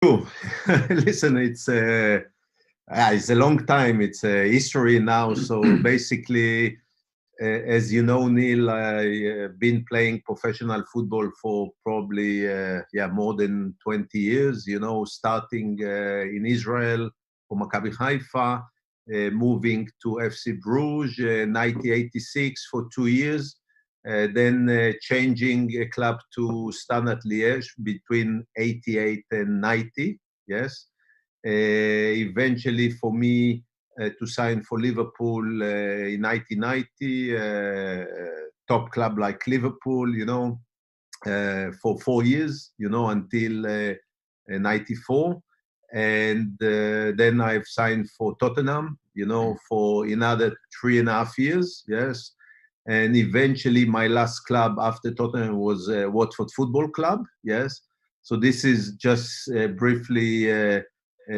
True. Listen, it's a long time. It's a history now. So basically, as you know, Neil, I've been playing professional football for probably more than 20 years. Starting in Israel for Maccabi Haifa, moving to FC Bruges, 1986 for 2 years. Then changing a club to Standard Liège between 88 and 90, yes. Eventually for me to sign for Liverpool in 1990, top club like Liverpool, for 4 years, until 94. And then I've signed for Tottenham, for another 3.5 years, yes. And eventually my last club after Tottenham was Watford Football Club, yes. So this is just briefly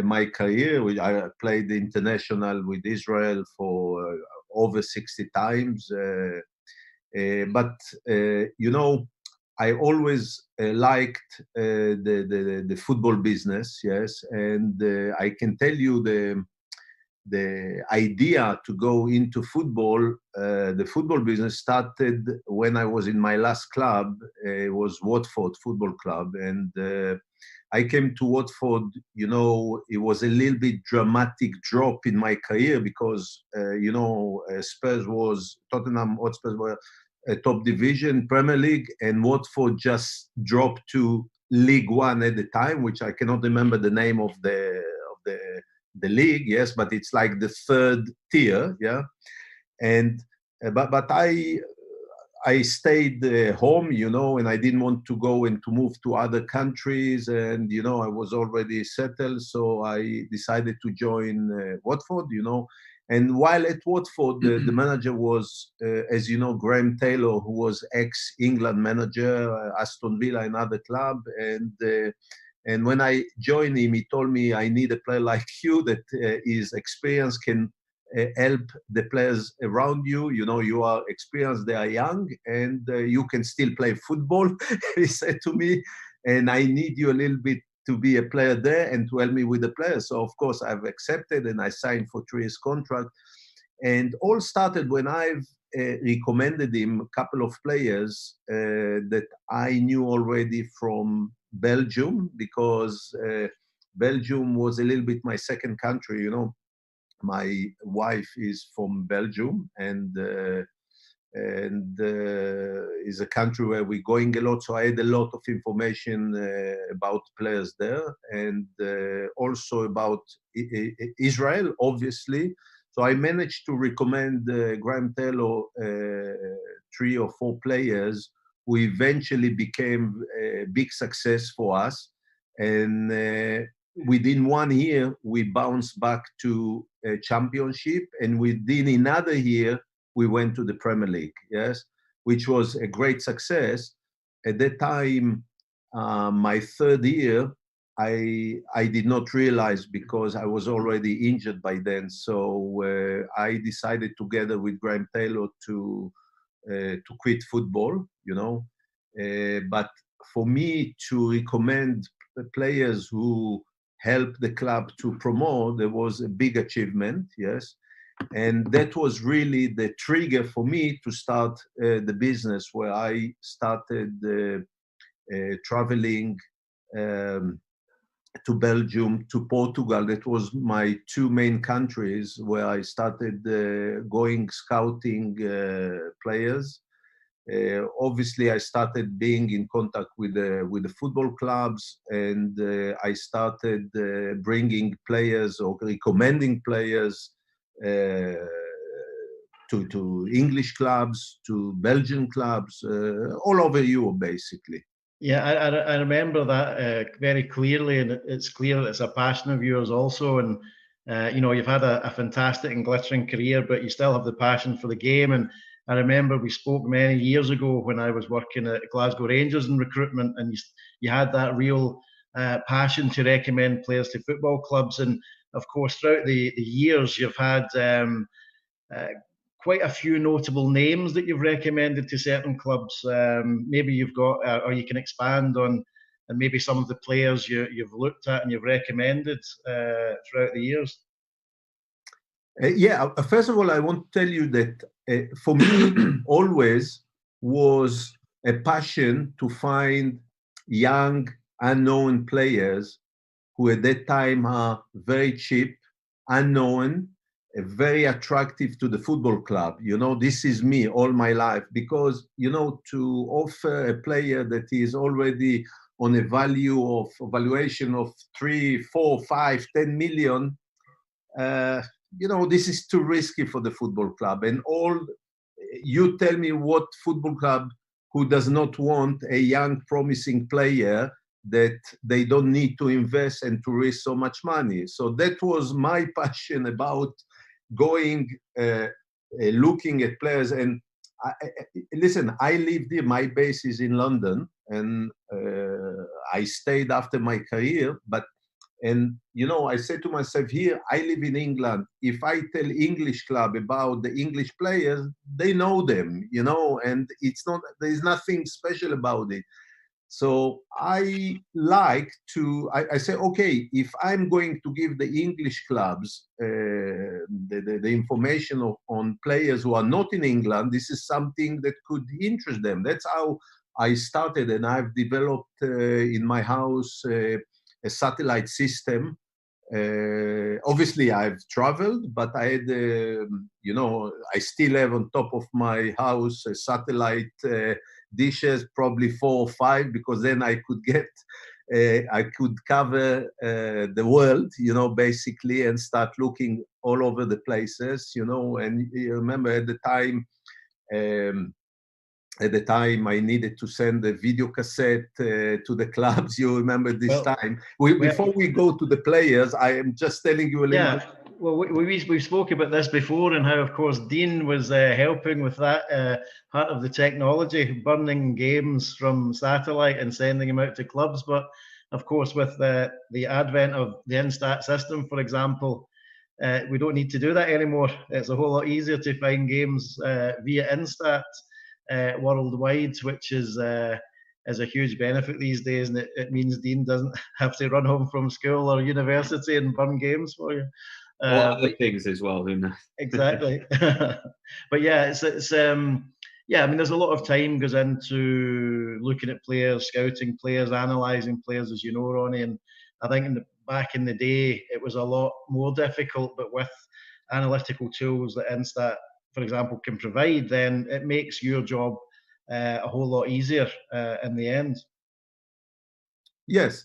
my career. I played international with Israel for over 60 times. But I always liked the football business, yes. And I can tell you the idea to go into football, the football business started when I was in my last club. It was Watford Football Club. And I came to Watford, it was a little bit dramatic drop in my career because, Tottenham Hotspurs were a top division, Premier League, and Watford just dropped to League One at the time, which I cannot remember the name of the league, yes, but it's like the third tier, yeah. And but I stayed home, and I didn't want to go and to move to other countries, and I was already settled, so I decided to join Watford, And while at Watford, the manager was, as you know, Graham Taylor, who was ex-England manager, Aston Villa, another club, and when I joined him, he told me, I need a player like you that his experience can help the players around you. You are experienced, they are young, and you can still play football, he said to me, and I need you a little bit to be a player there and to help me with the players. So, of course, I've accepted, and I signed for 3 years contract. And all started when I've recommended him a couple of players that I knew already from Belgium, because Belgium was a little bit my second country. My wife is from Belgium, and is a country where we're going a lot. So I had a lot of information about players there, and also about Israel, obviously. So I managed to recommend Graham Taylor 3 or 4 players who eventually became a big success for us. And within 1 year, we bounced back to a championship. And within another year, we went to the Premier League, yes, which was a great success. At that time, my 3rd year, I did not realize, because I was already injured by then. So I decided together with Graham Taylor to quit football, But for me to recommend players who help the club to promote, there was a big achievement, yes. And that was really the trigger for me to start the business, where I started traveling to Belgium, to Portugal. That was my 2 main countries where I started going scouting players. Obviously, I started being in contact with the football clubs, and I started bringing players or recommending players to English clubs, to Belgian clubs, all over Europe, basically. Yeah, I remember that very clearly, and it's clear it's a passion of yours also. And you've had a fantastic and glittering career, but you still have the passion for the game. And I remember we spoke many years ago when I was working at Glasgow Rangers in recruitment, and you had that real passion to recommend players to football clubs. And of course, throughout the years, you've had quite a few notable names that you've recommended to certain clubs. Maybe you've got, or you can expand on and maybe some of the players you've looked at and you've recommended throughout the years? Yeah, first of all, I want to tell you that for me, always was a passion to find young, unknown players who at that time are very cheap, unknown, very attractive to the football club. You know, this is me all my life, because, you know, to offer a player that is already on a valuation of 3, 4, 5, 10 million, you know, this is too risky for the football club. And you tell me what football club who does not want a young, promising player that they don't need to invest and to risk so much money. So that was my passion about going, looking at players. And listen, I lived here, my base is in London, and I stayed after my career, and, you know, I said to myself, here, I live in England. If I tell English club about the English players, they know them, you know, and there's nothing special about it. So I I say, okay, if I'm going to give the English clubs the information on players who are not in England, this is something that could interest them. That's how I started, and I've developed in my house a satellite system. Obviously, I've traveled, but I had, you know, I still have on top of my house a satellite dishes, probably 4 or 5, because then I could cover the world, you know, basically, and start looking all over the places, you know. And you remember at the time, I needed to send a video cassette to the clubs. You remember this time. Before we go to the players, I am just telling you a little bit. Well, we spoke about this before, and how, of course, Dean was helping with that part of the technology, burning games from satellite and sending them out to clubs. But, of course, with the advent of the InStat system, for example, we don't need to do that anymore. It's a whole lot easier to find games via InStat worldwide, which is a huge benefit these days, and it means Dean doesn't have to run home from school or university and burn games for you. Or other things as well, who knows? Exactly. But yeah, yeah, I mean, there's a lot of time goes into looking at players, scouting players, analysing players, as you know, Ronnie. And I think back in the day, it was a lot more difficult, but with analytical tools that InStat, for example, can provide, then it makes your job a whole lot easier in the end. Yes,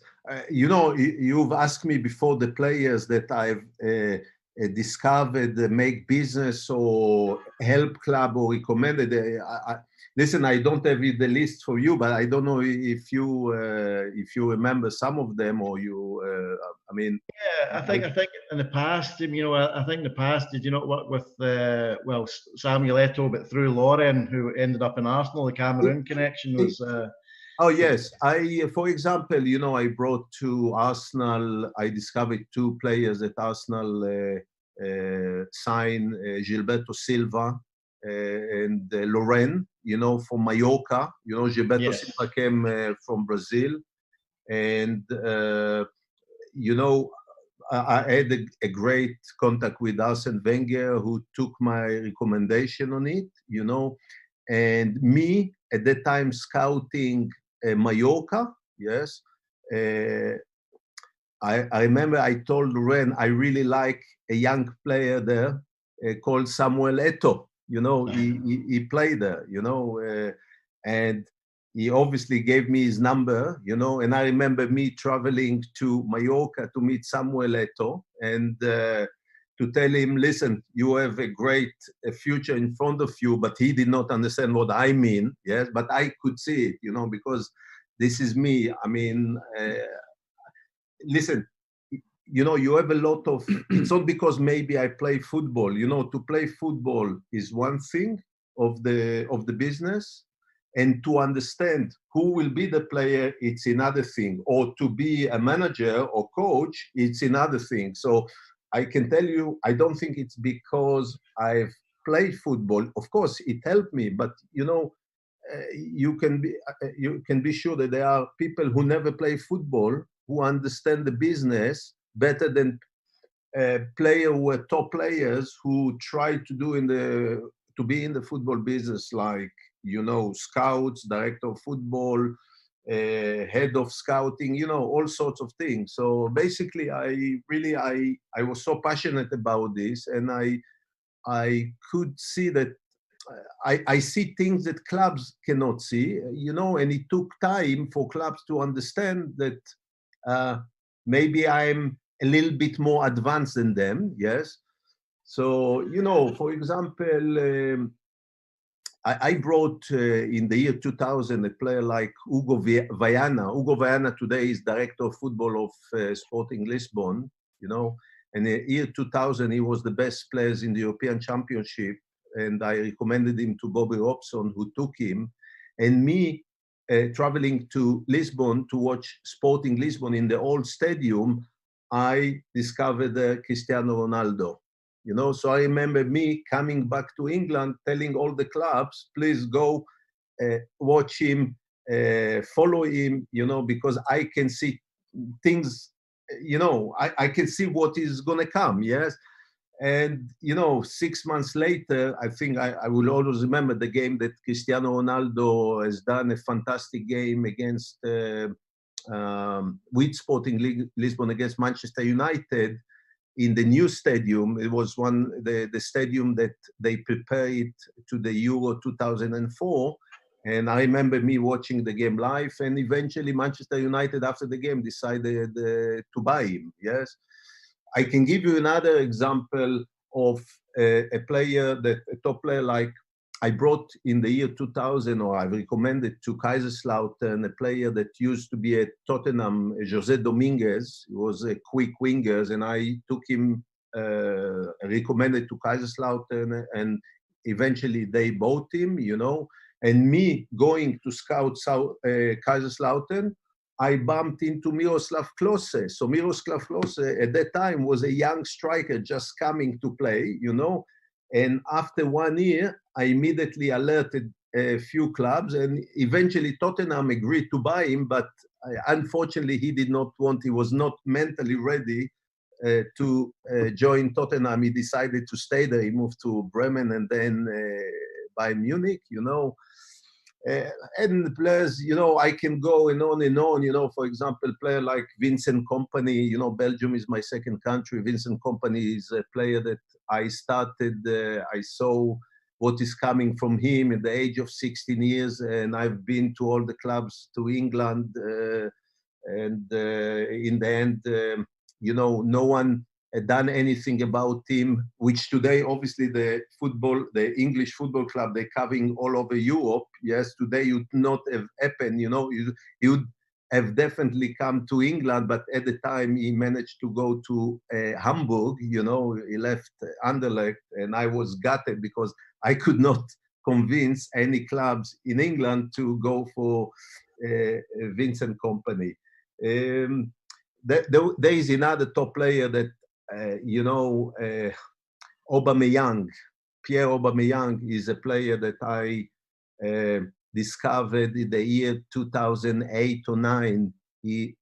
you know, you've asked me before the players that I've discovered, make business or help club or recommended. Listen, I don't have the list for you, but I don't know if you remember some of them, or you. I mean, yeah, I think in the past, you know, I think in the past, did you not work with well, Samuel Eto'o, but through Lauren, who ended up in Arsenal? The Cameroon connection was. Oh yes, for example, you know, I brought to Arsenal. I discovered 2 players at Arsenal signed, Gilberto Silva and Loren, you know, from Mallorca. You know, Gilberto Silva came from Brazil, and you know, I had a great contact with Arsene Wenger, who took my recommendation on it. You know, and me at that time scouting Mallorca, yes. I remember I told Loren I really like a young player there called Samuel Eto'o. You know, he played there, you know, and he obviously gave me his number, you know, and I remember me traveling to Mallorca to meet Samuel Eto'o and to tell him, listen, you have a great future in front of you, but he did not understand what I mean, yes, but I could see it, you know, because this is me. I mean, listen, you know, you have a lot of, it's not because maybe I play football, you know, to play football is one thing of the business, and to understand who will be the player, it's another thing, or to be a manager or coach, it's another thing. So I can tell you, I don't think it's because I've played football. Of course, it helped me, but, you know, you can be sure that there are people who never play football who understand the business better than players who are top players who try to be in the football business, like, you know, scouts, director of football, head of scouting, you know, all sorts of things. So basically, I was so passionate about this, and I could see that I see things that clubs cannot see, you know, and it took time for clubs to understand that maybe I'm a little bit more advanced than them, yes. So, you know, for example, I brought in the year 2000 a player like Hugo Viana. Hugo Viana today is director of football of Sporting Lisbon, you know, and in the year 2000 he was the best players in the European Championship, and I recommended him to Bobby Robson, who took him, and me traveling to Lisbon to watch Sporting Lisbon in the old stadium, I discovered Cristiano Ronaldo. You know, so I remember me coming back to England, telling all the clubs, please go watch him, follow him, you know, because I can see things, you know, I can see what is going to come, yes. And, you know, 6 months later, I think I will always remember the game that Cristiano Ronaldo has done a fantastic game against, with Sporting Lisbon against Manchester United, in the new stadium. It was the stadium that they prepared to the Euro 2004. And I remember me watching the game live, and eventually Manchester United after the game decided to buy him, yes. I can give you another example of a top player like I brought in the year 2000, or I recommended to Kaiserslautern, a player that used to be at Tottenham, José Dominguez. He was a quick winger, and I took him, recommended to Kaiserslautern, and eventually they bought him, you know. And me going to scout Kaiserslautern, I bumped into Miroslav Klose. So Miroslav Klose at that time was a young striker just coming to play, you know. And after 1 year, I immediately alerted a few clubs, and eventually Tottenham agreed to buy him, but unfortunately he did not want, he was not mentally ready to join Tottenham. He decided to stay there. He moved to Bremen and then Bayern Munich, you know. And the players, you know, I can go and on, you know. For example, a player like Vincent Kompany, you know, Belgium is my second country. Vincent Kompany is a player that I started, I saw what is coming from him at the age of 16 years, and I've been to all the clubs to England, and in the end, you know, no one had done anything about him, which today, obviously, the English football club, they're covering all over Europe. Yes, today it would not have happened, you know, he would have definitely come to England, but at the time he managed to go to Hamburg, you know, he left Anderlecht, and I was gutted because I could not convince any clubs in England to go for Vincent Kompany. There is another top player that, you know, Aubameyang. Pierre Aubameyang is a player that I discovered in the year 2008 or 9. He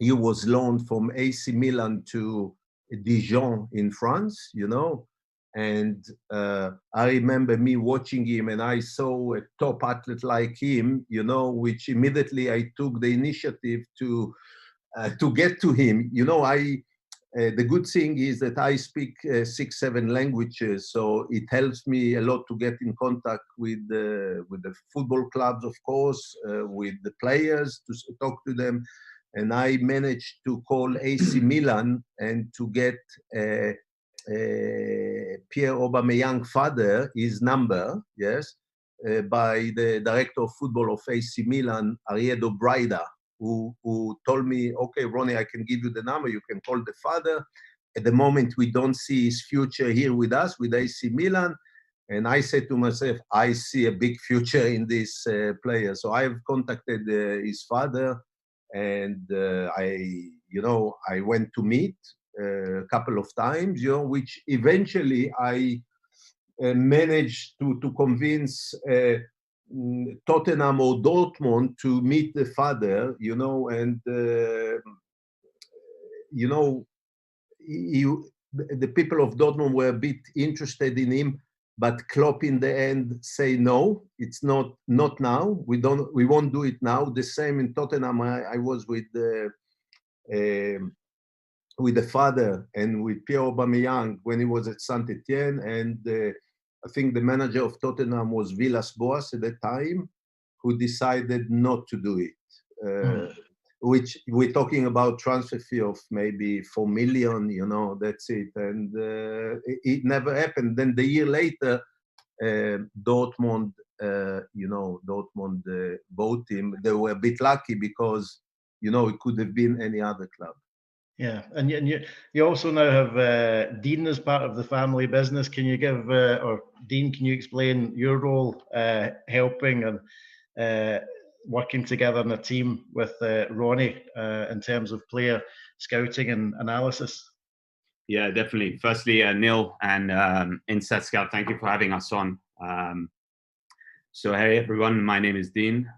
was loaned from AC Milan to Dijon in France, you know. And I remember me watching him, and I saw a top athlete like him, you know, which immediately I took the initiative to get to him. You know, the good thing is that I speak 6-7 languages, so it helps me a lot to get in contact with the football clubs, of course, with the players, to talk to them. And I managed to call AC Milan and to get Pierre Aubameyang's father, his number, yes, by the director of football of AC Milan, Ariedo Braida, who told me, okay, Ronny, I can give you the number, you can call the father. At the moment, we don't see his future here with us, with AC Milan. And I said to myself, I see a big future in this player. So I've contacted his father, and I went to meet a couple of times, you know, which eventually I managed to convince Tottenham or Dortmund to meet the father, you know, and you know, the people of Dortmund were a bit interested in him, but Klopp in the end say no, it's not now. We won't do it now. The same in Tottenham. I was with the father and with Pierre Aubameyang when he was at Saint-Etienne, and I think the manager of Tottenham was Villas-Boas at the time, who decided not to do it. Which we're talking about transfer fee of maybe 4 million, you know, that's it. And it never happened. Then the year later, Dortmund, you know, Dortmund bought him. They were a bit lucky because, you know, it could have been any other club. Yeah, and you also now have Dean as part of the family business. Can you give, or Dean, can you explain your role helping and working together in a team with Ronny in terms of player scouting and analysis? Yeah, definitely. Firstly, Neil and InStat Scout, thank you for having us on. So hey everyone, my name is Dean.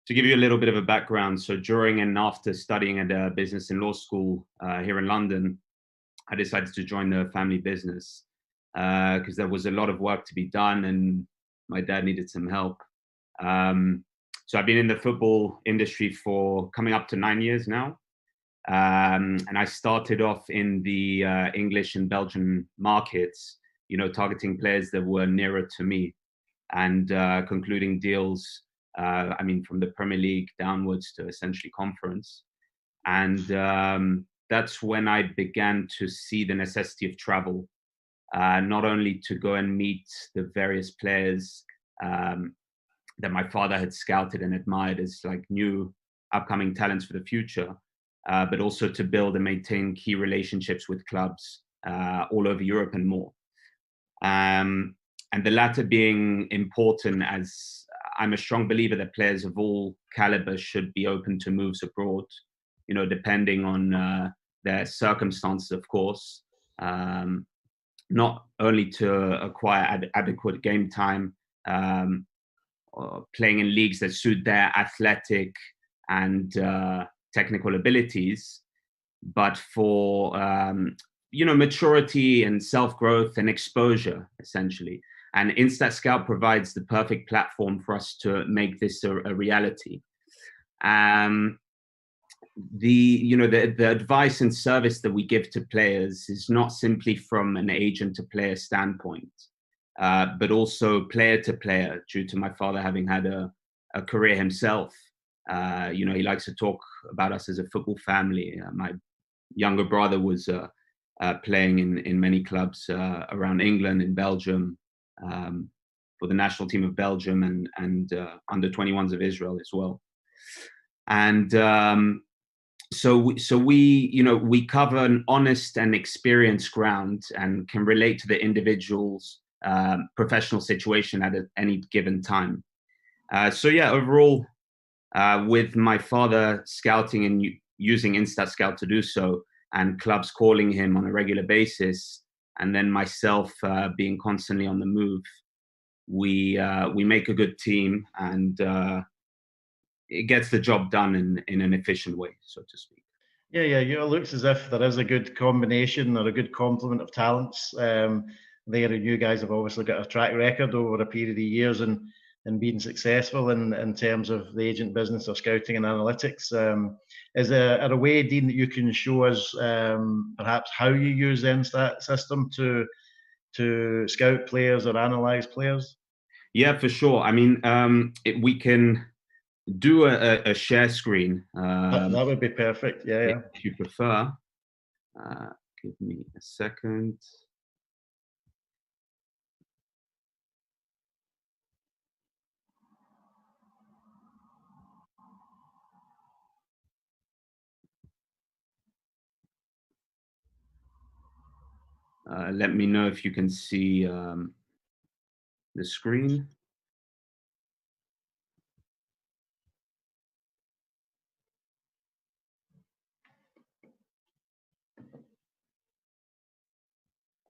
To give you a little bit of a background, so during and after studying at business and law school here in London, I decided to join the family business because there was a lot of work to be done and my dad needed some help. So I've been in the football industry for coming up to 9 years now. And I started off in the English and Belgian markets, you know, targeting players that were nearer to me and concluding deals, I mean, from the Premier League downwards to essentially conference. And that's when I began to see the necessity of travel, not only to go and meet the various players that my father had scouted and admired as like new upcoming talents for the future, but also to build and maintain key relationships with clubs all over Europe and more. And the latter being important, as I'm a strong believer that players of all caliber should be open to moves abroad, you know, depending on their circumstances, of course, not only to acquire adequate game time, or playing in leagues that suit their athletic and technical abilities, but for you know, maturity and self-growth and exposure, essentially. And InStat Scout provides the perfect platform for us to make this a reality. The advice and service that we give to players is not simply from an agent to player standpoint, but also player to player, due to my father having had a career himself. You know, he likes to talk about us as a football family. My younger brother was playing in many clubs around England and Belgium, for the national team of Belgium and under 21s of Israel as well. And so we, you know, we cover an honest and experienced ground and can relate to the individual's professional situation at any given time. So yeah, overall, with my father scouting and using InStat Scout to do so, and clubs calling him on a regular basis, and then myself being constantly on the move, we make a good team, and it gets the job done in an efficient way, so to speak. Yeah, you know, it looks as if there is a good combination or a good complement of talents there, and you guys have obviously got a track record over a period of years and being successful in terms of the agent business or scouting and analytics. Is there a way, Dean, that you can show us perhaps how you use the InStat system to scout players or analyze players? Yeah, for sure. I mean, we can do a share screen. That would be perfect. Yeah. If you prefer. Give me a second. Let me know if you can see the screen.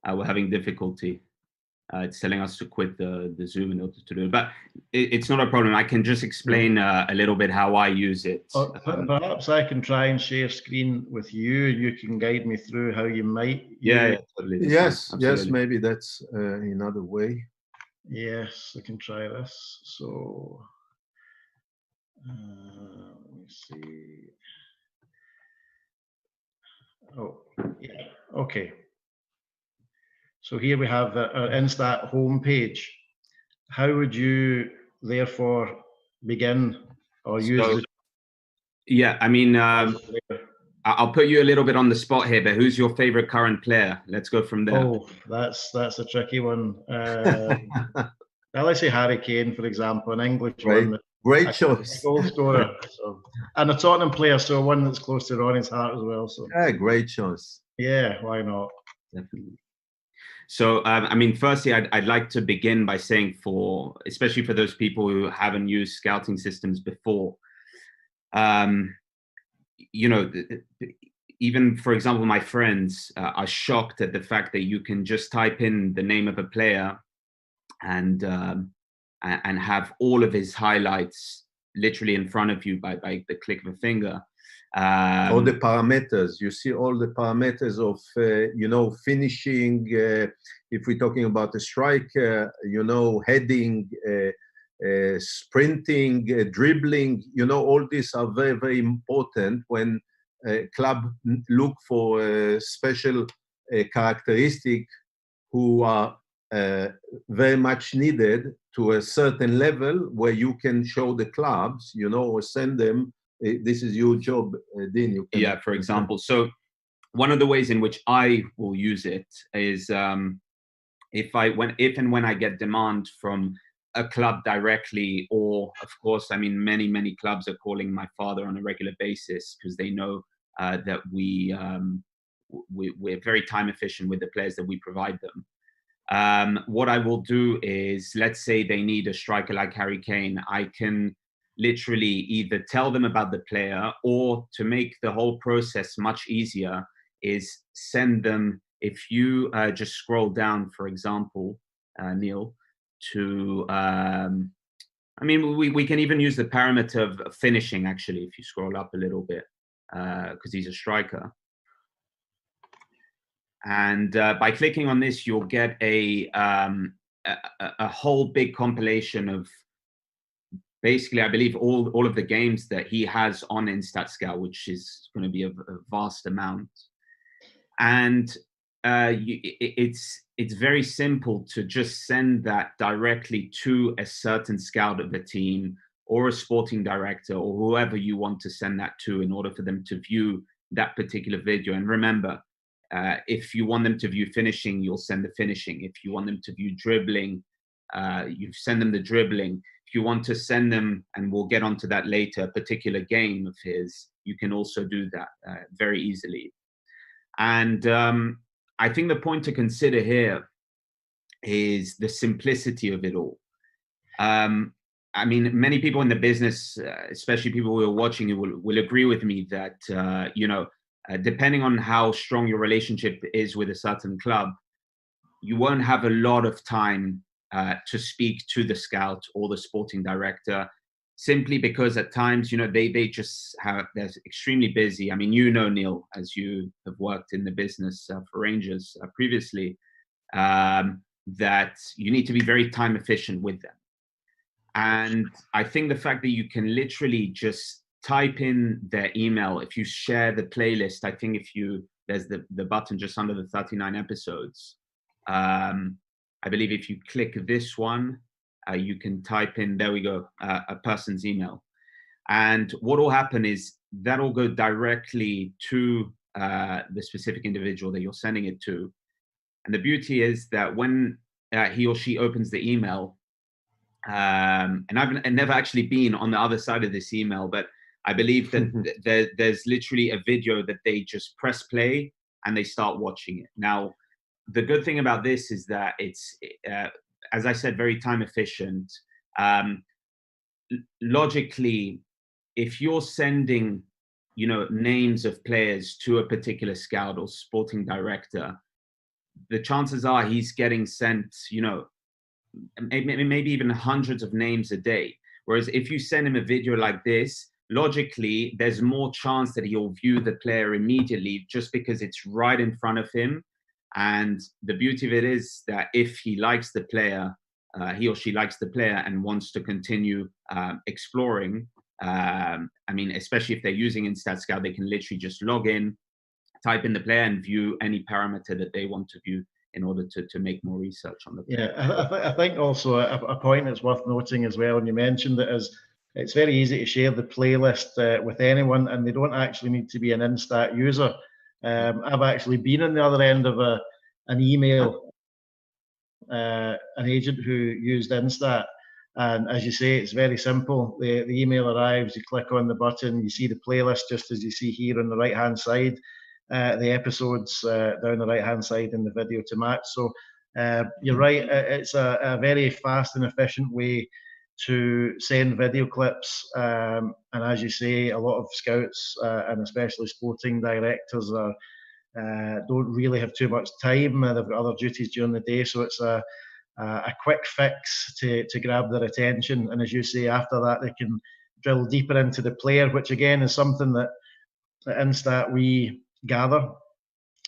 We're having difficulty. It's telling us to quit the Zoom in order to do it, but it's not a problem. I can just explain a little bit how I use it. Perhaps I can try and share screen with you. You can guide me through how you might. Yeah, totally. Yes, maybe that's another way. Yes, I can try this. So let me see. Oh, yeah. Okay. So here we have our InStat homepage. How would you therefore begin or use this? Yeah, I mean, I'll put you a little bit on the spot here, but who's your favorite current player? Let's go from there. Oh, that's a tricky one. Let's say Harry Kane, for example, an English one. Great choice. Goal scorer. So, and a Tottenham player, so one that's close to Ronny's heart as well. So yeah, great choice. Yeah, why not? Definitely. So, I mean, firstly, I'd like to begin by saying, especially for those people who haven't used scouting systems before, you know, even, for example, my friends are shocked at the fact that you can just type in the name of a player and have all of his highlights literally in front of you by the click of a finger. All the parameters, you see all the parameters of, you know, finishing, if we're talking about a striker, you know, heading, sprinting, dribbling, you know, all these are very, very important when club look for special characteristic who are very much needed to a certain level where you can show the clubs, you know, or send them. This is your job, Dean. You can, yeah, for example. So one of the ways in which I will use it is if and when I get demand from a club directly, or of course, I mean, many clubs are calling my father on a regular basis because they know that we're very time efficient with the players that we provide them. What I will do is, let's say they need a striker like Harry Kane, I can literally either tell them about the player, or to make the whole process much easier is send them, if you just scroll down, for example, Neil, to, I mean, we can even use the parameter of finishing, actually, if you scroll up a little bit, because he's a striker. And by clicking on this, you'll get a whole big compilation of basically, I believe, all of the games that he has on InStat Scout, which is going to be a vast amount. And it's very simple to just send that directly to a certain scout of the team or a sporting director or whoever you want to send that to in order for them to view that particular video. And remember, if you want them to view finishing, you'll send the finishing. If you want them to view dribbling, you send them the dribbling. If you want to send them, and we'll get onto that later, a particular game of his, you can also do that very easily. And I think the point to consider here is the simplicity of it all. I mean, many people in the business, especially people who are watching, will agree with me that, you know, depending on how strong your relationship is with a certain club, you won't have a lot of time to speak to the scout or the sporting director, simply because at times, you know, they're extremely busy. I mean, you know, Neil, as you have worked in the business for Rangers previously, that you need to be very time efficient with them. And I think the fact that you can literally just type in their email, if you share the playlist, I think there's the button just under the 39 episodes. I believe if you click this one, you can type in, there we go, a person's email. And what will happen is that will go directly to the specific individual that you're sending it to. And the beauty is that when he or she opens the email, and I've never actually been on the other side of this email, but I believe that there's literally a video that they just press play and they start watching it. Now, the good thing about this is that it's, as I said, very time efficient. Logically, if you're sending, you know, names of players to a particular scout or sporting director, the chances are he's getting sent, you know, maybe even hundreds of names a day. Whereas if you send him a video like this, logically, there's more chance that he'll view the player immediately just because it's right in front of him. And the beauty of it is that if he likes the player, he or she likes the player and wants to continue exploring, I mean, especially if they're using InStat Scout, they can literally just log in, type in the player and view any parameter that they want to view in order to make more research on the player. Yeah, I think also a point that's worth noting as well, and you mentioned it, is it's very easy to share the playlist with anyone, and they don't actually need to be an InStat user. I've actually been on the other end of an email, an agent who used InStat, and as you say, it's very simple. The email arrives, you click on the button, you see the playlist just as you see here on the right hand side, the episodes down the right hand side in the video to match. So you're right, it's a very fast and efficient way to send video clips, and as you say, a lot of scouts and especially sporting directors don't really have too much time. They've got other duties during the day, so it's a quick fix to grab their attention. And as you say, after that, they can drill deeper into the player, which again is something that at InStat we gather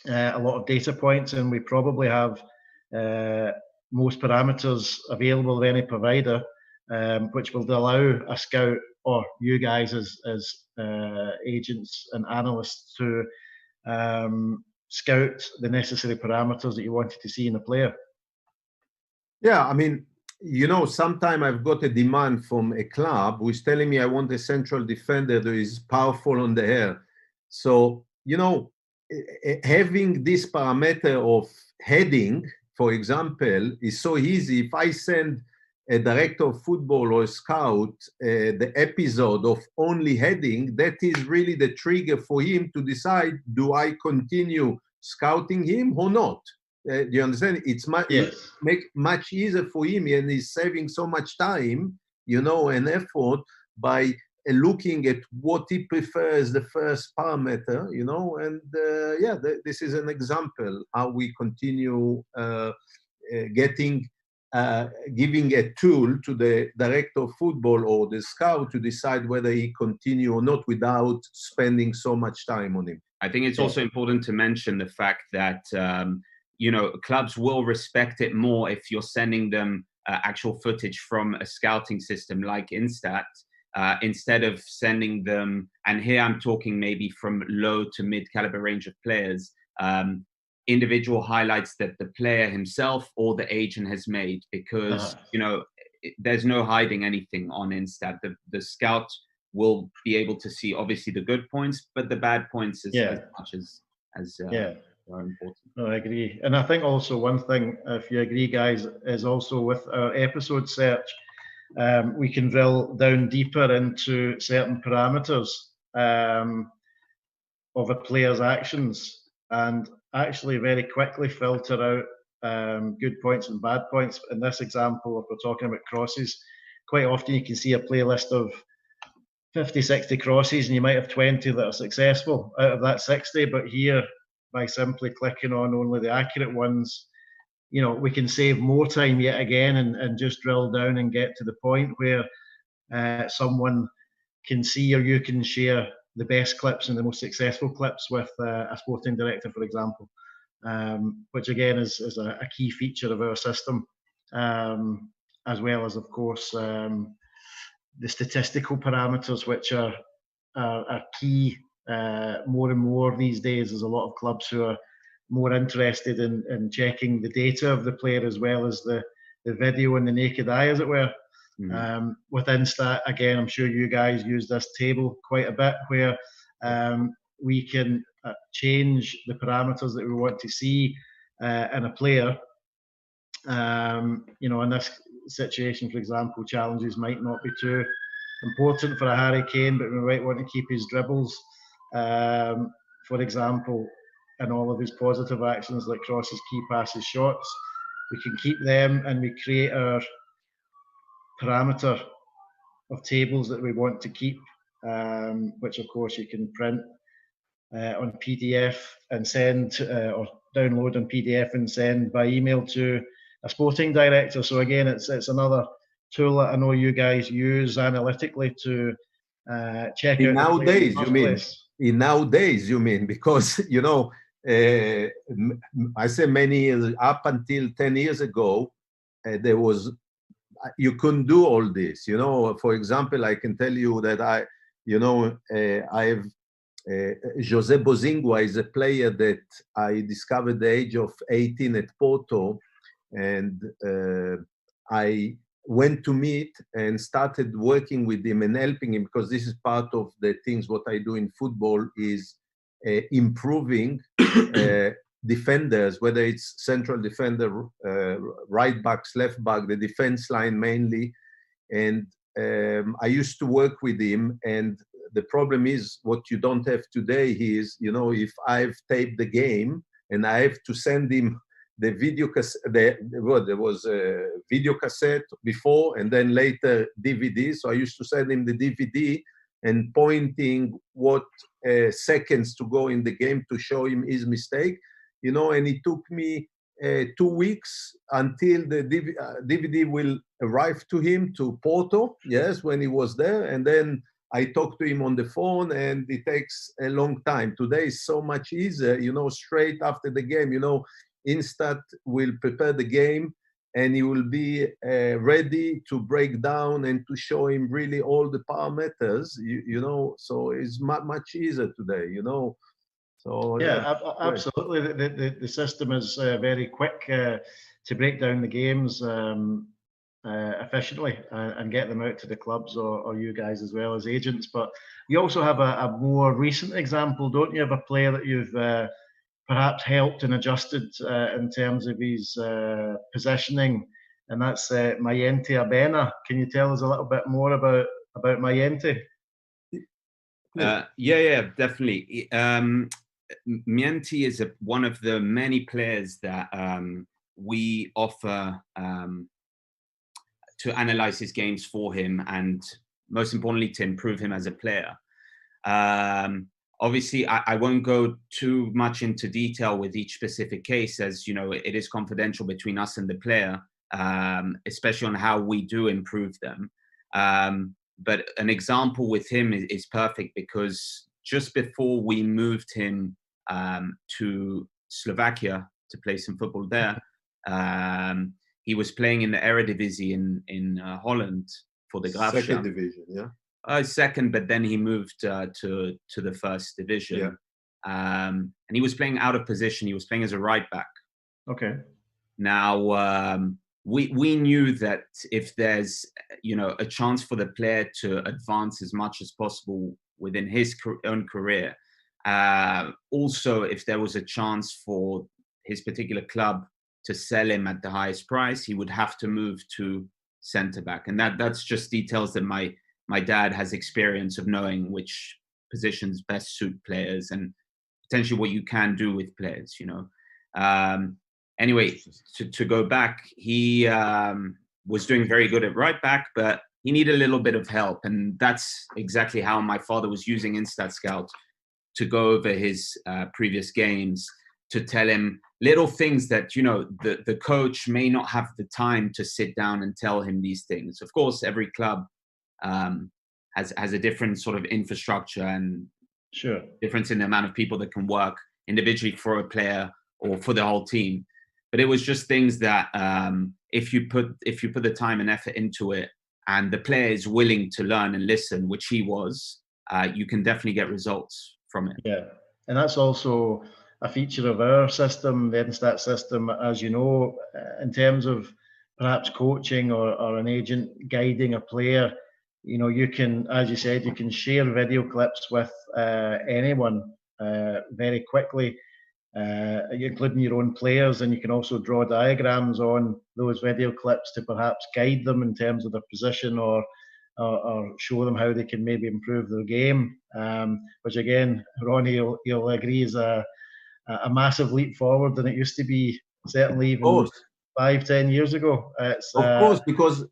a lot of data points, and we probably have most parameters available of any provider, which will allow a scout or you guys as agents and analysts to scout the necessary parameters that you wanted to see in a player. Yeah, I mean, you know, sometime I've got a demand from a club who is telling me I want a central defender that is powerful on the air. So, you know, having this parameter of heading, for example, is so easy. If I send a director of football or a scout the episode of only heading, that is really the trigger for him to decide, do I continue scouting him or not? Do you understand? It's make much easier for him, and he's saving so much time, you know, and effort by looking at what he prefers, the first parameter, you know, and yeah, this is an example how we continue giving a tool to the director of football or the scout to decide whether he continue or not without spending so much time on him. I think it's also important to mention the fact that you know, clubs will respect it more if you're sending them actual footage from a scouting system like InStat, instead of sending them, and here I'm talking maybe from low to mid caliber range of players, individual highlights that the player himself or the agent has made, because you know, there's no hiding anything on InStat. The scout will be able to see obviously the good points, but the bad points as much as are important. No, I agree. And I think also one thing, if you agree, guys, is also with our episode search, we can drill down deeper into certain parameters of a player's actions and actually very quickly filter out good points and bad points. In this example, if we're talking about crosses, quite often you can see a playlist of 50, 60 crosses, and you might have 20 that are successful out of that 60, but here, by simply clicking on only the accurate ones, you know, we can save more time yet again and just drill down and get to the point where someone can see, or you can share the best clips and the most successful clips with a sporting director, for example, which again is a key feature of our system, as well as, of course, the statistical parameters, which are key. More and more these days, there's a lot of clubs who are more interested in checking the data of the player as well as the video and the naked eye, as it were. With InStat, again, I'm sure you guys use this table quite a bit, where we can change the parameters that we want to see in a player. You know, in this situation, for example, challenges might not be too important for a Harry Kane, but we might want to keep his dribbles, for example, and all of his positive actions like crosses, key passes, shots. We can keep them, and we create our parameter of tables that we want to keep, which of course you can print on PDF and send or download in PDF and send by email to a sporting director. So again, it's another tool that I know you guys use analytically to check out nowadays, the place. In nowadays, you mean, because, you know, I say many years, up until 10 years ago, you couldn't do all this. You know, for example, I can tell you that I have Jose Bozingua is a player that I discovered at the age of 18 at Porto, and I went to meet and started working with him and helping him, because this is part of the things what I do in football is improving defenders, whether it's central defender, right backs, left back, the defense line mainly. And I used to work with him, and the problem is what you don't have today is, you know, if I've taped the game and I have to send him the video cassette, there was a video cassette before and then later DVD. So I used to send him the DVD and pointing what seconds to go in the game to show him his mistake, you know, and it took me 2 weeks until the DVD will arrive to him to Porto, yes, when he was there. And then I talked to him on the phone, and it takes a long time. Today is so much easier, you know, straight after the game, you know, InStat will prepare the game and he will be ready to break down and to show him really all the parameters, you know, so it's much easier today, you know. So yeah, absolutely. The system is very quick to break down the games efficiently and get them out to the clubs or you guys as well as agents. But you also have a more recent example, don't you, of a player that you've perhaps helped and adjusted in terms of his positioning, and that's Mayente Abena. Can you tell us a little bit more about Mayente? Yeah, definitely. Mayente is one of the many players that we offer to analyze his games for him, and most importantly, to improve him as a player. Obviously, I won't go too much into detail with each specific case, as you know, it is confidential between us and the player, especially on how we do improve them. But an example with him is perfect, because just before we moved him to Slovakia to play some football there, he was playing in the Eredivisie in Holland for the Graafschap. Second division, yeah. Second, but then he moved to the first division. Yeah. And he was playing out of position. He was playing as a right back. Okay. Now, we knew that if there's, you know, a chance for the player to advance as much as possible within his own career, also if there was a chance for his particular club to sell him at the highest price, he would have to move to centre back. And that's just details that my dad has experience of knowing which positions best suit players and potentially what you can do with players, you know. Anyway, to go back, he was doing very good at right back, but he needed a little bit of help. And that's exactly how my father was using Instat Scout to go over his previous games, to tell him little things that, you know, the coach may not have the time to sit down and tell him these things. Of course, every club has a different sort of infrastructure and sure difference in the amount of people that can work individually for a player or for the whole team. But it was just things that if you put the time and effort into it, and the player is willing to learn and listen, which he was, you can definitely get results from it. Yeah, and that's also a feature of our system, the InStat system, as you know, in terms of perhaps coaching or an agent guiding a player. You know, you can, as you said, you can share video clips with anyone very quickly, including your own players, and you can also draw diagrams on those video clips to perhaps guide them in terms of their position or show them how they can maybe improve their game, which again, Ronny, you'll agree is a massive leap forward than it used to be, certainly even 5-10 years ago. It's, of course, because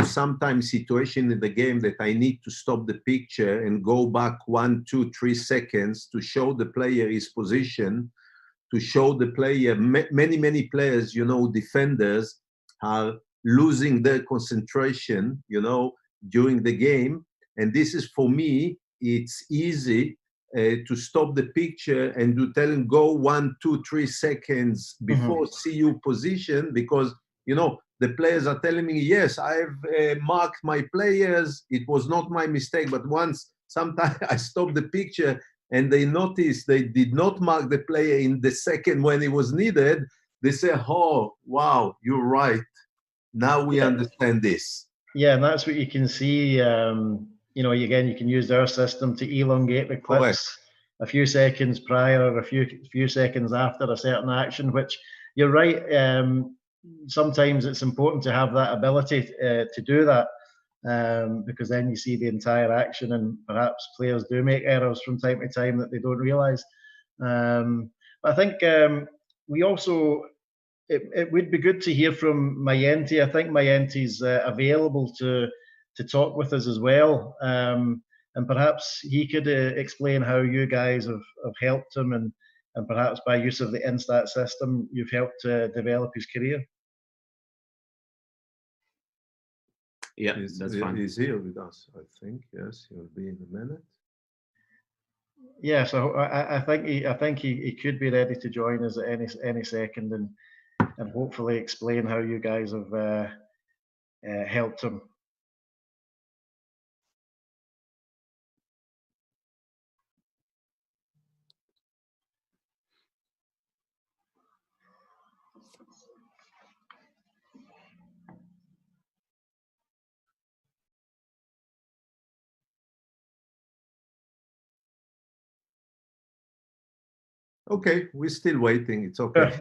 sometimes situation in the game that I need to stop the picture and go back 1, 2, 3 seconds to show the player his position, to show the player, many players, defenders are losing their concentration, during the game. And this is, for me, it's easy to stop the picture and to tell him go 1, 2, 3 seconds before see you position, because the players are telling me, yes, I've marked my players, it was not my mistake. But sometimes I stop the picture and they notice they did not mark the player in the second when it was needed, they say, oh wow, you're right, now we understand this. Yeah, and that's what you can see. Again, you can use our system to elongate the clips a few seconds prior or a few seconds after a certain action, which you're right. Sometimes it's important to have that ability to do that, because then you see the entire action, and perhaps players do make errors from time to time that they don't realise. But I think we also, it would be good to hear from Mayenti. I think Mayenti's available to talk with us as well, and perhaps he could explain how you guys have helped him, and perhaps by use of the InStat system, you've helped develop his career. Yeah, that's fine. He's here with us, I think. Yes, he'll be in a minute. Yeah, so I think he could be ready to join us at any second, and hopefully explain how you guys have helped him. Okay, we're still waiting. It's okay.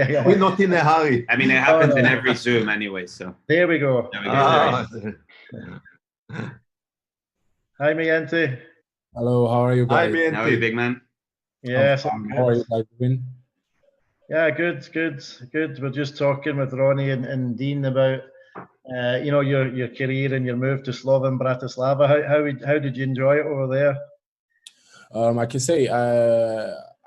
Yeah. We're not in a hurry. I mean, it happens in every Zoom anyway, so. There we go. There we go. Hi, Mayenti. Hello, how are you guys? Hi, Mayenti. How are you, big man? Yes. How are you guys doing? Yeah, good. We're just talking with Ronny and Dean about your career and your move to Slovan Bratislava. How did you enjoy it over there? I can say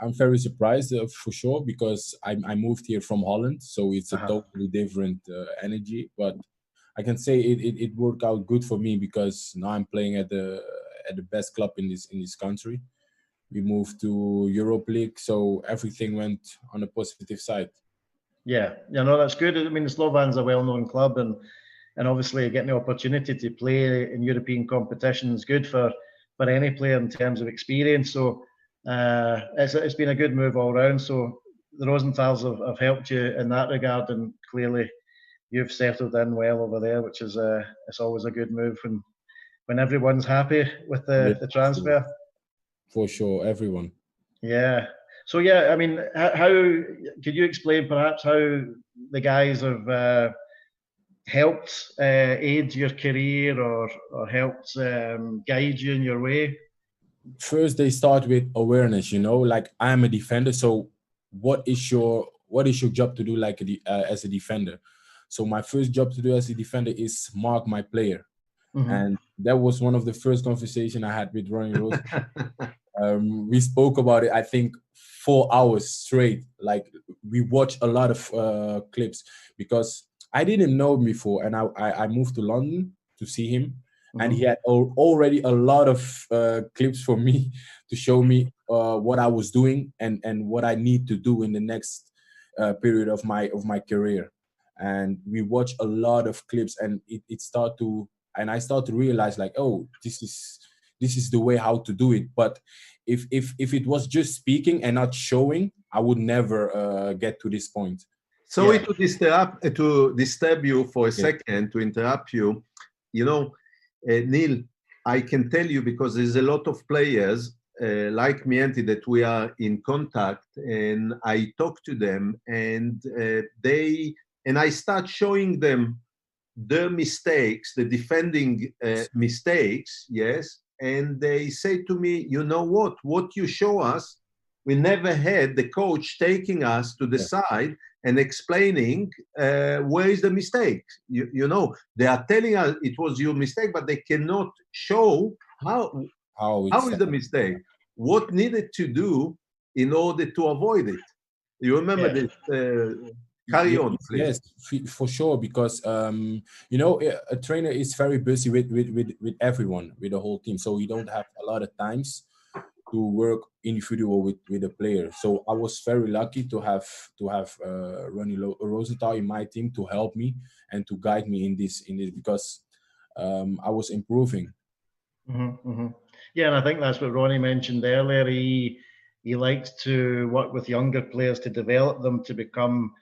I'm very surprised for sure, because I moved here from Holland, so it's a totally different energy. But I can say it worked out good for me, because now I'm playing at the best club in this country. We moved to Europe League, so everything went on a positive side. Yeah, that's good. I mean, the Slovan's a well-known club, and obviously getting the opportunity to play in European competition is good for any player in terms of experience. So it's been a good move all round. So the Rosenthals have helped you in that regard, and clearly you've settled in well over there, which is it's always a good move when everyone's happy with the transfer. For sure, everyone. Yeah. So yeah, I mean, how could you explain perhaps how the guys have helped aid your career or helped guide you in your way? First, they start with awareness. Like, I am a defender, so what is your job to do, like as a defender? So my first job to do as a defender is mark my player. And that was one of the first conversations I had with Ronny Rosenthal. We spoke about it, I think, 4 hours straight. Like, we watched a lot of clips, because I didn't know him before, and I moved to London to see him, and he had already a lot of clips for me to show me what I was doing and what I need to do in the next period of my career. And we watched a lot of clips, and I start to realize, like, oh, this is the way how to do it. But if it was just speaking and not showing, I would never get to this point. Sorry to disturb you for a second, to interrupt you. Neil, I can tell you, because there's a lot of players like Mayenti that we are in contact, and I talk to them, and I start showing them their mistakes, the defending mistakes, yes, and they say to me, you know what you show us, we never had the coach taking us to the side and explaining where is the mistake. You know, they are telling us it was your mistake, but they cannot show how is the mistake, what needed to do in order to avoid it. You remember this? Carry on, please. Yes, for sure, because you know, a trainer is very busy with everyone, with the whole team, so you don't have a lot of times to work individual with a player. So I was very lucky to have Ronny Rosenthal in my team to help me and to guide me in this because I was improving. Yeah, and I think that's what Ronny mentioned earlier. He likes to work with younger players to develop them to become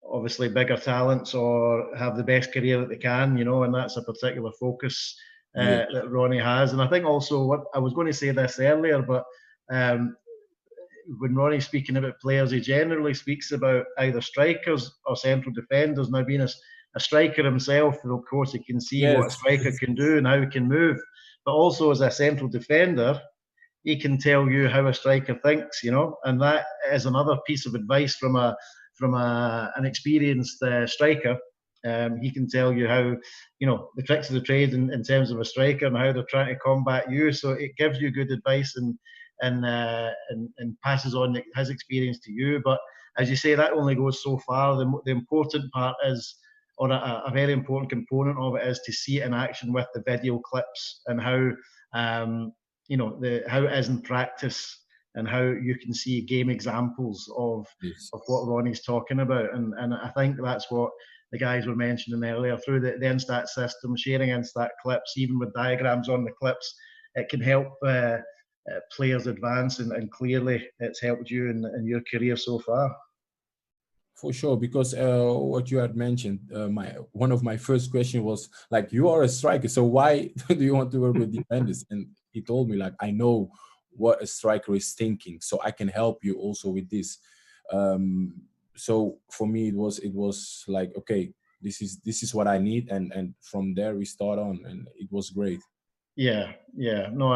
obviously bigger talents or have the best career that they can, you know, and that's a particular focus that Ronny has. And I think also, what I was going to say this earlier, but when Ronny's speaking about players, he generally speaks about either strikers or central defenders. Now, being a striker himself, of course, he can see what a striker can do and how he can move. But also as a central defender, he can tell you how a striker thinks, you know, and that is another piece of advice from an experienced striker. He can tell you how, you know, the tricks of the trade in terms of a striker and how they're trying to combat you. So it gives you good advice and passes on his experience to you. But as you say, that only goes so far. The important part is, or a very important component of it, is to see it in action with the video clips and how you know, how it is in practice and how you can see game examples of what Ronny's talking about. And I think that's what the guys were mentioning earlier through the InStat system, sharing InStat clips, even with diagrams on the clips. It can help players advance, and clearly it's helped you in your career so far. For sure, because what you had mentioned, one of my first questions was like, you are a striker, so why do you want to work with defenders? And he told me, like, I know what a striker is thinking, so I can help you also with this. So for me, it was like, okay, this is what I need, and from there we start on, and it was great. Yeah. No,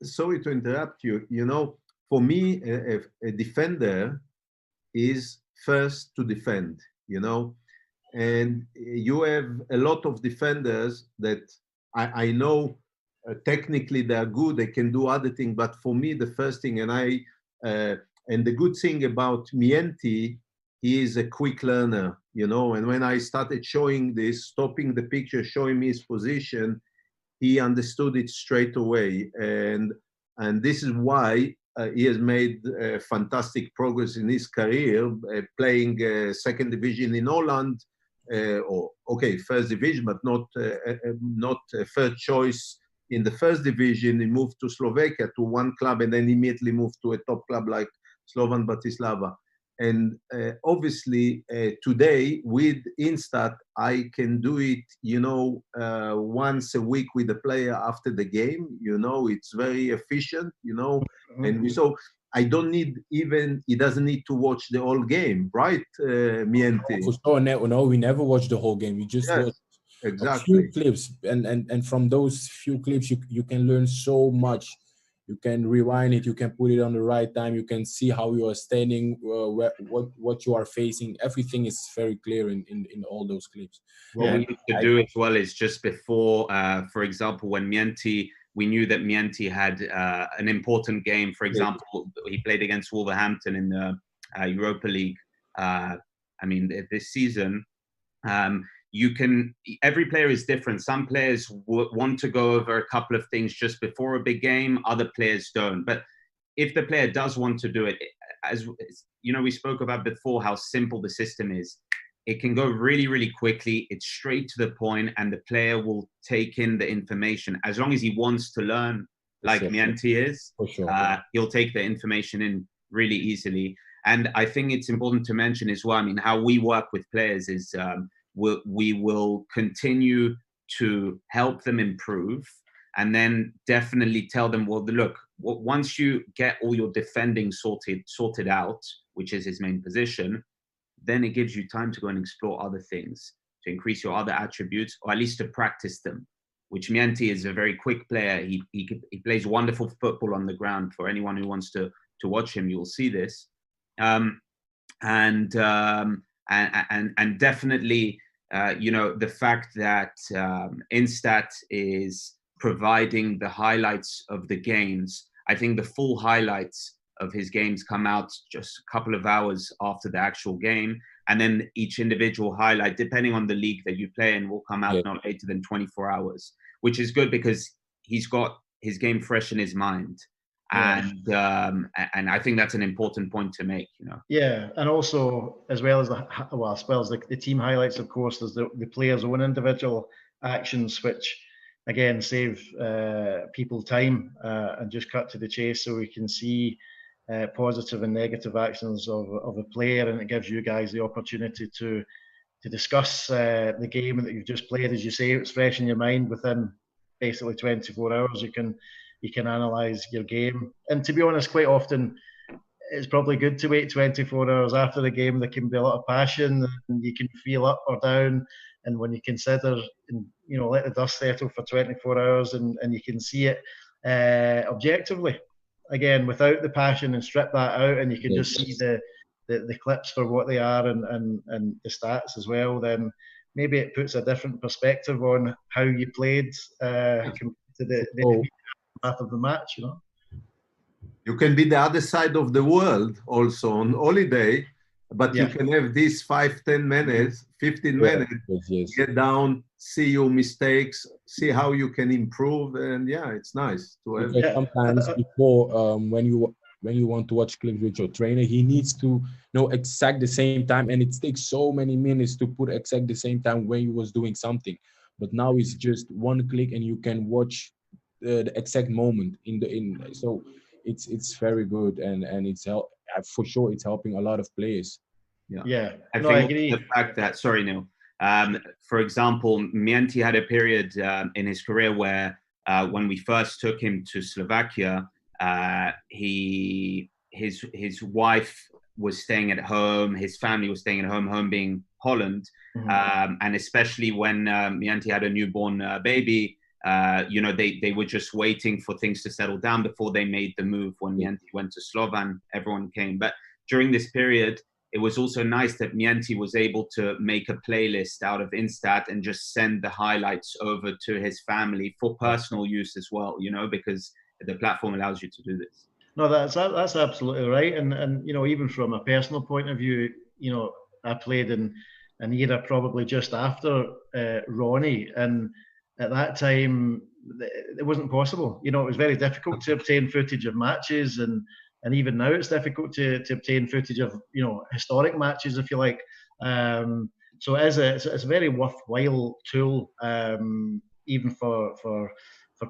sorry to interrupt you. You know, for me, a defender is first to defend, you know, and you have a lot of defenders that I know technically they're good, they can do other things, but for me the first thing, and the good thing about Mienti, he is a quick learner, you know, and when I started showing this, stopping the picture, showing me his position, he understood it straight away, and this is why he has made fantastic progress in his career, playing second division in Holland, or okay, first division, but not third choice in the first division. He moved to Slovakia to one club, and then immediately moved to a top club like Slovan Bratislava. And obviously today with InStat, I can do it, you know, once a week with the player after the game. You know, it's very efficient, you know, and so I don't need even, he doesn't need to watch the whole game, right, Mienti? For sure, no, we never watch the whole game. We just watch a few clips, and from those few clips, you can learn so much. You can rewind it, you can put it on the right time, you can see how you are standing, what you are facing. Everything is very clear in all those clips. What we used to do as well is just before, for example, when Mienti, we knew that Mienti had an important game. For example, he played against Wolverhampton in the Europa League. I mean, this season. Every player is different. Some players want to go over a couple of things just before a big game. Other players don't. But if the player does want to do it, as you know, we spoke about before how simple the system is. It can go really, really quickly. It's straight to the point, and the player will take in the information as long as he wants to learn, like Mienti is. For sure. He'll take the information in really easily. And I think it's important to mention as well. I mean, how we work with players is. We will continue to help them improve, and then definitely tell them, well, look, once you get all your defending sorted out, which is his main position, then it gives you time to go and explore other things, to increase your other attributes, or at least to practice them, which Mienti is a very quick player. He plays wonderful football on the ground. For anyone who wants to watch him, you'll see this. and definitely, you know, the fact that InStat is providing the highlights of the games. I think the full highlights of his games come out just a couple of hours after the actual game, and then each individual highlight, depending on the league that you play in, will come out not later than 24 hours, which is good because he's got his game fresh in his mind. And I think that's an important point to make, you know. Yeah, and also as well as the team highlights, of course, there's the players' own individual actions, which again save people time and just cut to the chase, so we can see positive and negative actions of a player, and it gives you guys the opportunity to discuss the game that you've just played. As you say, it's fresh in your mind. Within basically 24 hours, you can analyze your game. And to be honest, quite often it's probably good to wait 24 hours after the game. There can be a lot of passion, and you can feel up or down. And when you consider, and you know, let the dust settle for 24 hours, and you can see it objectively, again, without the passion, and strip that out, and you can just see the clips for what they are, and the stats as well, then maybe it puts a different perspective on how you played compared to the path of the match, you know. You can be the other side of the world also on holiday, but you can have these 5-10 minutes, 15 minutes, get down, see your mistakes, see how you can improve, and it's nice to have. Sometimes before, when you want to watch clips with your trainer, he needs to know exact the same time, and it takes so many minutes to put exact the same time when you was doing something. But now it's just one click, and you can watch the exact moment so it's very good, and it's for sure it's helping a lot of players. I agree. The fact that, sorry, Neil, for example, Mienti had a period in his career where when we first took him to Slovakia, his wife was staying at home, his family was staying at home being Holland, and especially when Mienti had a newborn baby, you know, they were just waiting for things to settle down before they made the move. When Mienti went to Slovan, everyone came. But during this period, it was also nice that Mienti was able to make a playlist out of InStat and just send the highlights over to his family for personal use as well, you know, because the platform allows you to do this. No, that's absolutely right. And you know, even from a personal point of view, you know, I played in an era probably just after Ronny, and at that time it wasn't possible. You know, it was very difficult to obtain footage of matches, and even now it's difficult to obtain footage of, you know, historic matches, if you like. So it's a very worthwhile tool, even for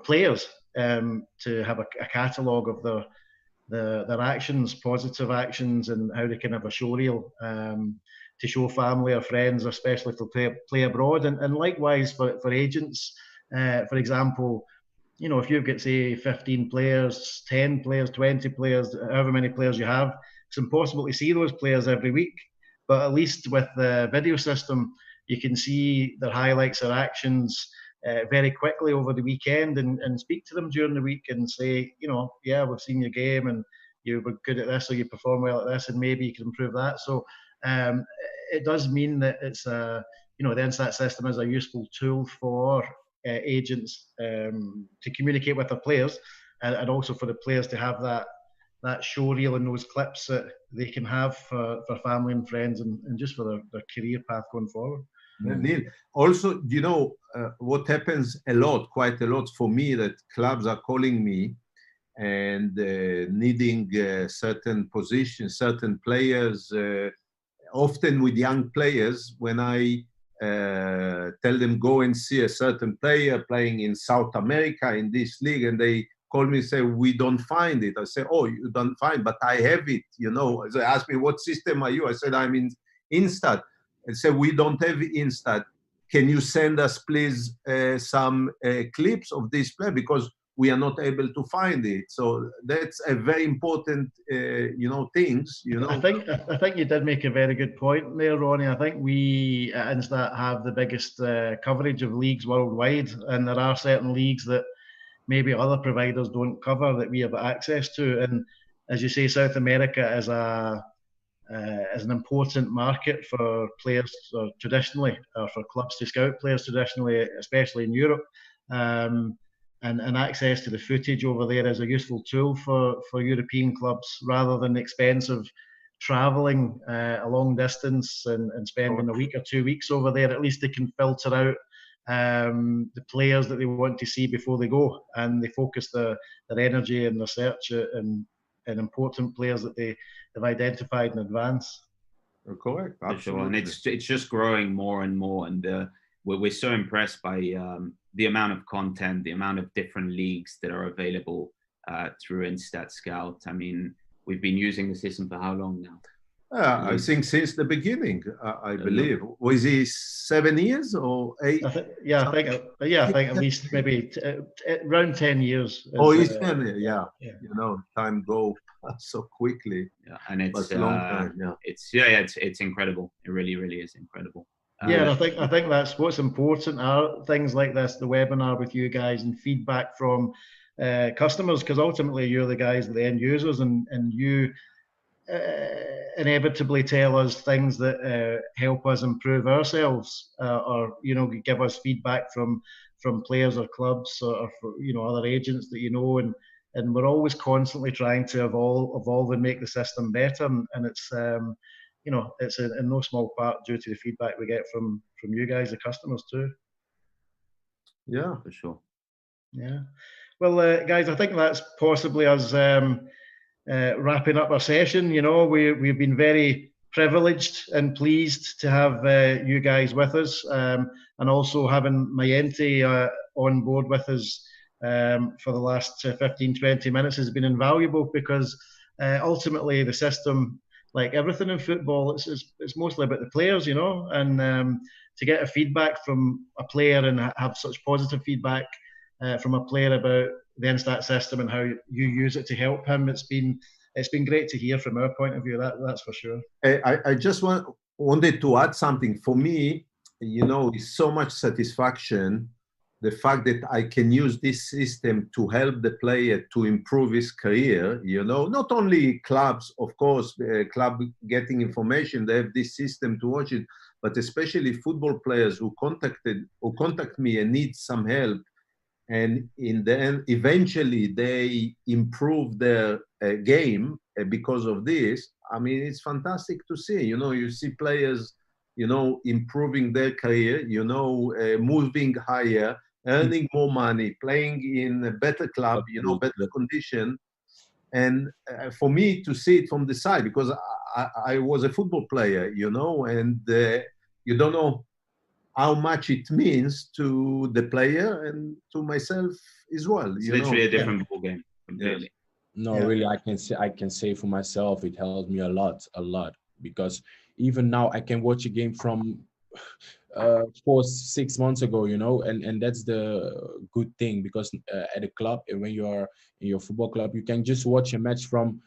players, to have a catalogue of their actions, positive actions, and how they can have a show reel to show family or friends, especially if they play abroad. And likewise for agents, for example, you know, if you've got, say, 15 players, 10 players, 20 players, however many players you have, it's impossible to see those players every week. But at least with the video system, you can see their highlights, their actions very quickly over the weekend, and speak to them during the week and say, you know, yeah, we've seen your game and you were good at this, or you perform well at this, and maybe you can improve that. So it does mean that it's you know, the InStat system is a useful tool for agents to communicate with their players, and also for the players to have that show reel and those clips that they can have for family and friends, and just for their career path going forward. Neil, also, you know, what happens quite a lot for me, that clubs are calling me and needing certain positions, certain players, often with young players. When I tell them go and see a certain player playing in South America in this league, and they call me and say, we don't find it. I say, oh, you don't find, but I have it, you know. They ask me, what system are you? I said, I'm in InStat. And say, we don't have InStat. Can you send us, please, some clips of this play, because we are not able to find it. So that's a very important, you know, things. You know, I think you did make a very good point there, Ronny. I think we at InStat have the biggest coverage of leagues worldwide, and there are certain leagues that maybe other providers don't cover that we have access to. And as you say, South America is a is an important market for players traditionally, or for clubs to scout players traditionally, especially in Europe. And access to the footage over there is a useful tool for European clubs, rather than the expense of travelling a long distance and spending a week or 2 weeks over there. At least they can filter out the players that they want to see before they go, and they focus their energy and their search and important players that they've identified in advance. Correct, absolutely. And it's just growing more and more, and we're so impressed by the amount of content, the amount of different leagues that are available through InStat Scout. I mean, we've been using the system for how long now? I think since the beginning, I believe. Was it 7 years or 8? I think at least maybe around 10 years. It's 10 years, yeah. You know, time go so quickly. Yeah, and it's a long time. Yeah, it's incredible. It really, really is incredible. And I think that's what's important are things like this, the webinar with you guys, and feedback from customers, because ultimately you're the guys, the end users, and you inevitably tell us things that help us improve ourselves, or give us feedback from players or clubs or other agents that and we're always constantly trying to evolve and make the system better, and it's it's in no small part due to the feedback we get from you guys, the customers too. Yeah, for sure. Yeah, well, guys, I think that's possibly us wrapping up our session. We've been very privileged and pleased to have you guys with us, and also having Mayenti on board with us for the last 15-20 minutes has been invaluable, because ultimately the system, like everything in football, it's mostly about the players, and to get a feedback from a player and have such positive feedback from a player about the InStat system and how you use it to help him, it's been great to hear from our point of view. That's for sure. I just wanted to add something. For me, it's so much satisfaction, the fact that I can use this system to help the player to improve his career. Not only clubs, of course, club getting information, they have this system to watch it, but especially football players who contact me and need some help. And in the end, eventually they improve their game because of this. I mean, it's fantastic to see. You see players, improving their career, moving higher, earning more money, playing in a better club, better condition. And for me to see it from the side, because I was a football player, and you don't know how much it means to the player and to myself as well. It's literally a different ball game completely. No, really, I can say for myself, it helped me a lot, because even now I can watch a game from 4-6 months ago, and that's the good thing, because at a club, and when you are in your football club, you can just watch a match from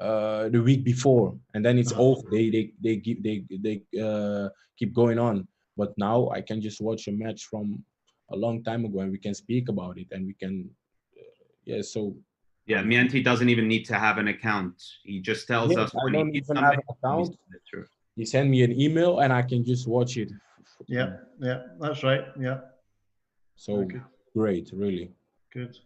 the week before, and then it's over. They keep going on. But now I can just watch a match from a long time ago, and we can speak about it, and we can, Mayenti doesn't even need to have an account. He just tells us when he needs something. I don't even have an account. He send me an email, and I can just watch it. Yeah, that's right. Yeah. So great, really. Good.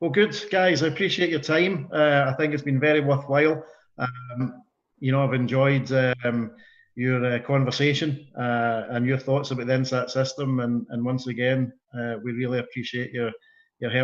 Well, good, guys. I appreciate your time. I think it's been very worthwhile. I've enjoyed your conversation and your thoughts about the InStat system, and once again, we really appreciate your